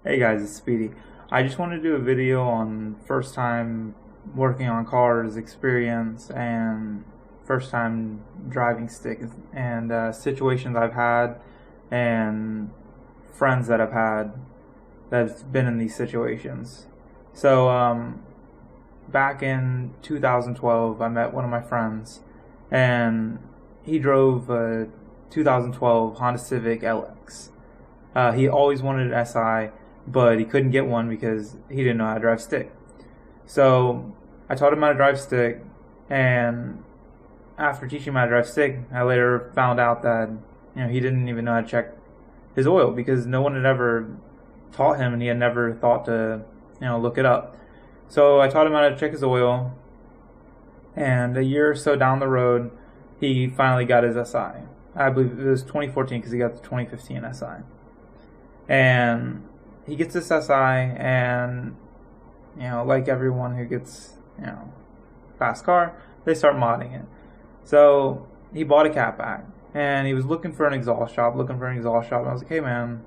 Hey guys, it's Speedy. I just want to do a video on first time working on cars experience and first time driving stick and situations I've had and friends that I've had that's been in these situations. So back in 2012, I met one of my friends and he drove a 2012 Honda Civic LX. He always wanted an SI, but he couldn't get one because he didn't know how to drive stick. So I taught him how to drive stick, and after teaching him how to drive stick, I later found out that he didn't even know how to check his oil because no one had ever taught him, and he had never thought to look it up. So I taught him how to check his oil, and a year or so down the road, he finally got his SI. I believe it was 2014 because he got the 2015 SI. And he gets this SI, and like everyone who gets fast car, they start modding it. So he bought a catback, and he was looking for an exhaust shop, And I was like, "Hey man,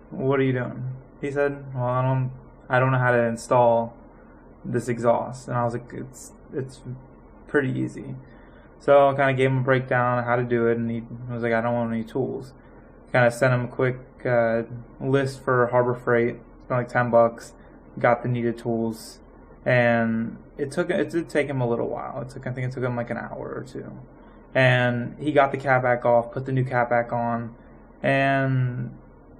what are you doing?" He said, "Well, I don't know how to install this exhaust." And I was like, "It's pretty easy." So I kind of gave him a breakdown of how to do it, and he was like, "I don't want any tools." Kind of sent him a quick list for Harbor Freight. Spent like $10. Got the needed tools, and it did take him a little while. I think it took him like an hour or two, and he got the cat back off, put the new cat back on, and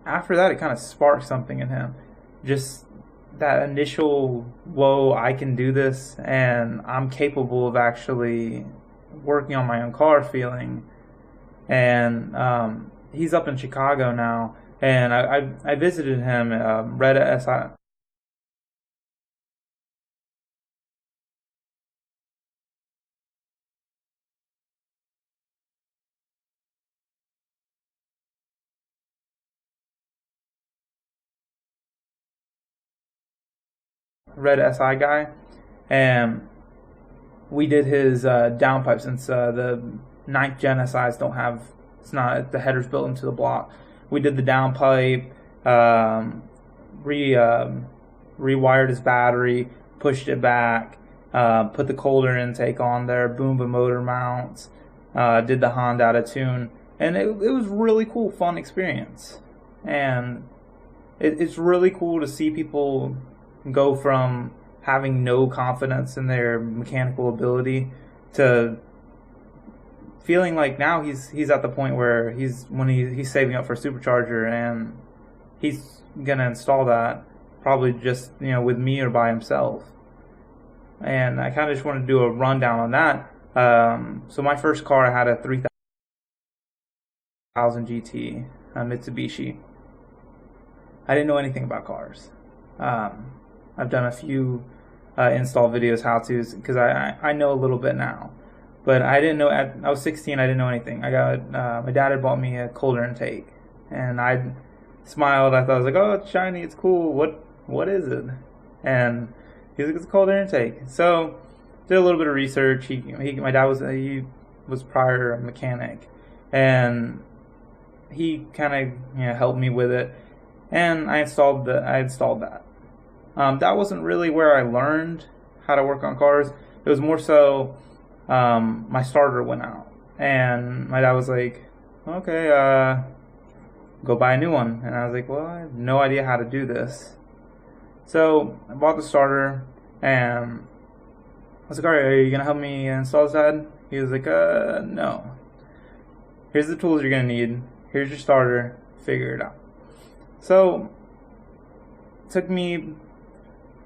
after that, it kind of sparked something in him. Just that initial, whoa, I can do this, and I'm capable of actually working on my own car feeling. And he's up in Chicago now, and I visited him. Red SI guy, and we did his downpipe since the ninth gen SIs don't have, it's not, the headers built into the block. We did the downpipe, re rewired his battery, pushed it back, put the cold air intake on there, Boomba motor mounts, did the Honda out of tune, and it was really cool, fun experience. And it's really cool to see people go from having no confidence in their mechanical ability to feeling like now he's at the point where he's saving up for a supercharger, and he's gonna install that probably just with me or by himself. And I kind of just want to do a rundown on that. So my first car, I had a 3000 GT, a Mitsubishi. I didn't know anything about cars. I've done a few install videos, how to's, because I know a little bit now. But I didn't know, I was 16, I didn't know anything. My dad had bought me a cold air intake, and I smiled. I was like, "Oh, it's shiny, it's cool. What is it?" And he's like, "It's a cold air intake." So did a little bit of research. My dad was prior a mechanic, and he kind of helped me with it, and I installed that. That wasn't really where I learned how to work on cars. It was more so my starter went out, and my dad was like, "Okay, go buy a new one." And I was like, "Well, I have no idea how to do this." So I bought the starter, and I was like, "All right, are you gonna help me install this, Dad?" He was like, no. Here's the tools you're gonna need. Here's your starter. Figure it out." So it took me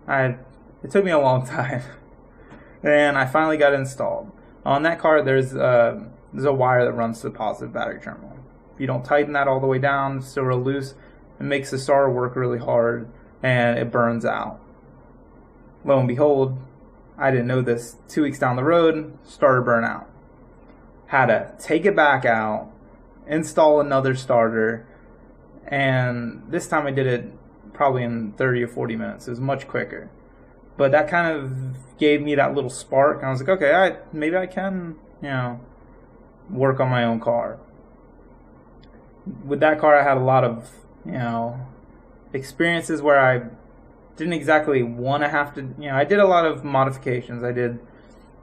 it took me a long time, and I finally got it installed. On that car, there's a wire that runs to the positive battery terminal. If you don't tighten that all the way down, it's still real loose. It makes the starter work really hard, and it burns out. Lo and behold, I didn't know this. 2 weeks down the road, starter burn out. Had to take it back out, install another starter, and this time I did it probably in 30 or 40 minutes. It was much quicker. But that kind of gave me that little spark. And I was like, okay, maybe I can, work on my own car. With that car, I had a lot of, experiences where I didn't exactly want to have to, I did a lot of modifications. I did,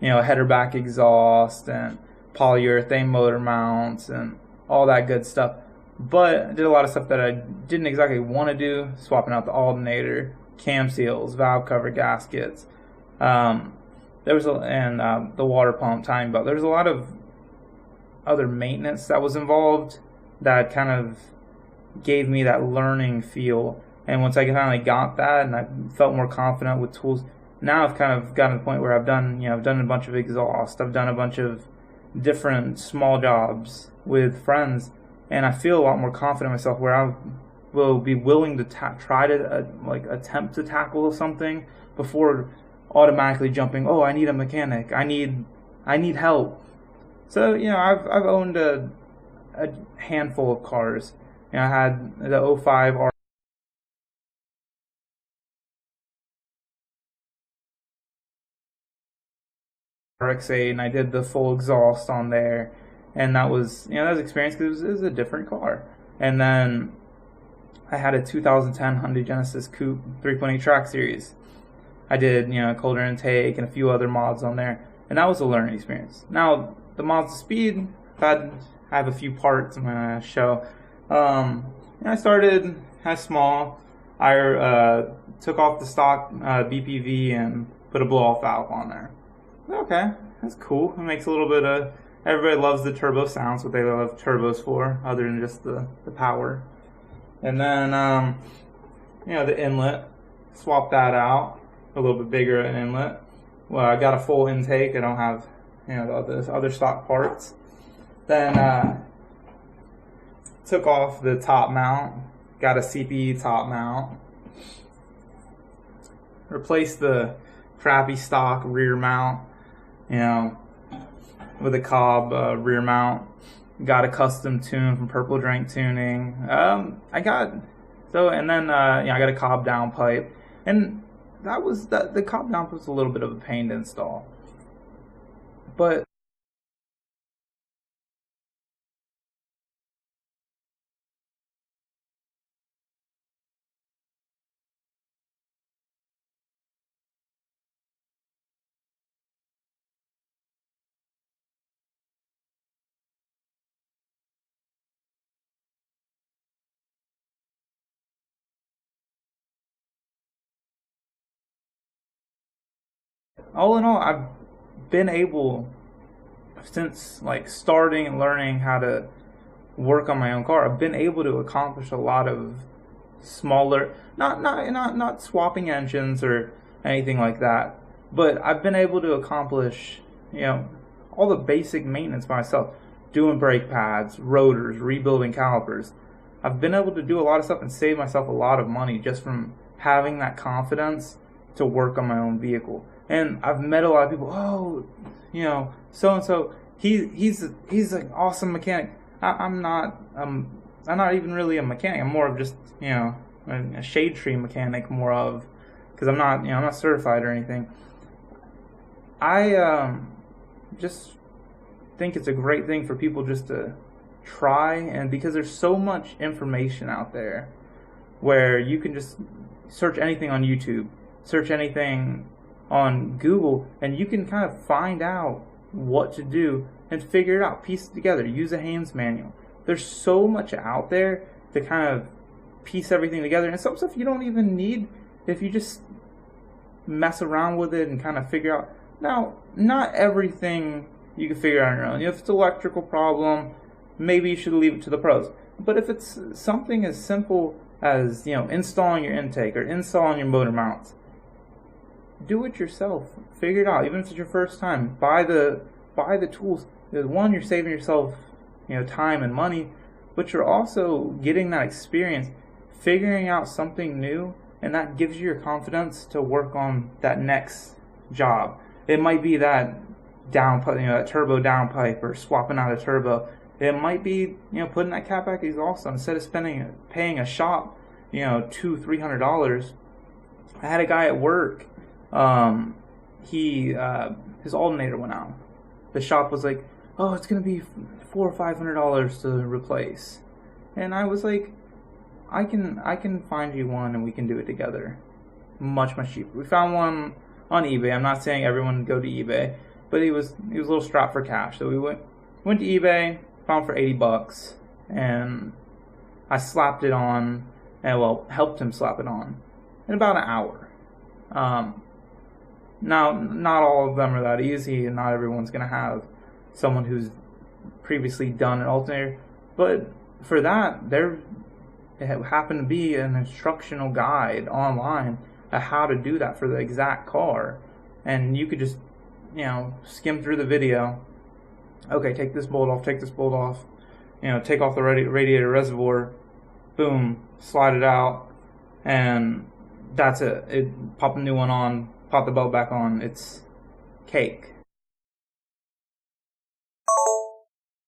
header back exhaust and polyurethane motor mounts and all that good stuff. But I did a lot of stuff that I didn't exactly want to do, swapping out the alternator, cam seals, valve cover gaskets. There was the water pump timing belt. There was a lot of other maintenance that was involved that kind of gave me that learning feel. And once I finally got that and I felt more confident with tools, now I've kind of gotten to the point where I've done a bunch of exhaust. I've done a bunch of different small jobs with friends, and I feel a lot more confident in myself where I will be willing to try to attempt to tackle something before automatically jumping, oh, I need a mechanic, I need help. So I've owned a handful of cars. I had the 05 RX-8, and I did the full exhaust on there, and that was experience because it was a different car. And then I had a 2010 Hyundai Genesis Coupe 3.8 track series. I did colder intake and a few other mods on there, and that was a learning experience. Now the mods of speed, I have a few parts I'm gonna show. I started small. I took off the stock BPV and put a blow-off valve on there. Okay, that's cool. It makes a little bit of... Everybody loves the turbo sounds, what they love turbos for, other than just the power. And then, the inlet, swap that out, a little bit bigger an inlet. Well, I got a full intake. I don't have, the other stock parts. Then, took off the top mount, got a CPE top mount. Replaced the crappy stock rear mount, with a Cobb rear mount. Got a custom tune from Purple Drank Tuning. I got a Cobb downpipe, and the Cobb downpipe was a little bit of a pain to install, but all in all, I've been able, since starting and learning how to work on my own car, I've been able to accomplish a lot of smaller, not swapping engines or anything like that, but I've been able to accomplish all the basic maintenance by myself, doing brake pads, rotors, rebuilding calipers. I've been able to do a lot of stuff and save myself a lot of money just from having that confidence to work on my own vehicle. And I've met a lot of people, so and so, he's an awesome mechanic. I'm not even really a mechanic. I'm more of just a shade tree mechanic, more of, because I'm not certified or anything. I just think it's a great thing for people just to try, and because there's so much information out there where you can just search anything on YouTube, search anything on Google, and you can kind of find out what to do and figure it out, piece it together, use a Haynes manual. There's so much out there to kind of piece everything together, and some stuff you don't even need if you just mess around with it and kind of figure out. Now, not everything you can figure out on your own. If it's an electrical problem, maybe you should leave it to the pros. But if it's something as simple as installing your intake or installing your motor mounts, do it yourself. Figure it out. Even if it's your first time, buy the tools. One, you're saving yourself time and money, but you're also getting that experience, figuring out something new, and that gives you your confidence to work on that next job. It might be that downpipe, that turbo downpipe, or swapping out a turbo. It might be putting that catback exhaust on instead of paying a shop $200-300. I had a guy at work. His alternator went out. The shop was like, "Oh, it's gonna be $400 or $500 to replace," and I was like, I can find you one and we can do it together. Much cheaper. We found one on eBay. I'm not saying everyone go to eBay, but he was a little strapped for cash. So we went to eBay, found for $80, and I slapped it on, and helped him slap it on in about an hour. Now, not all of them are that easy, and not everyone's gonna have someone who's previously done an alternator. But for that, there happened to be an instructional guide online at how to do that for the exact car, and you could just, skim through the video. Okay, take this bolt off, take take off the radiator reservoir, boom, slide it out, and that's it. Pop a new one on, pop the belt back on. It's cake.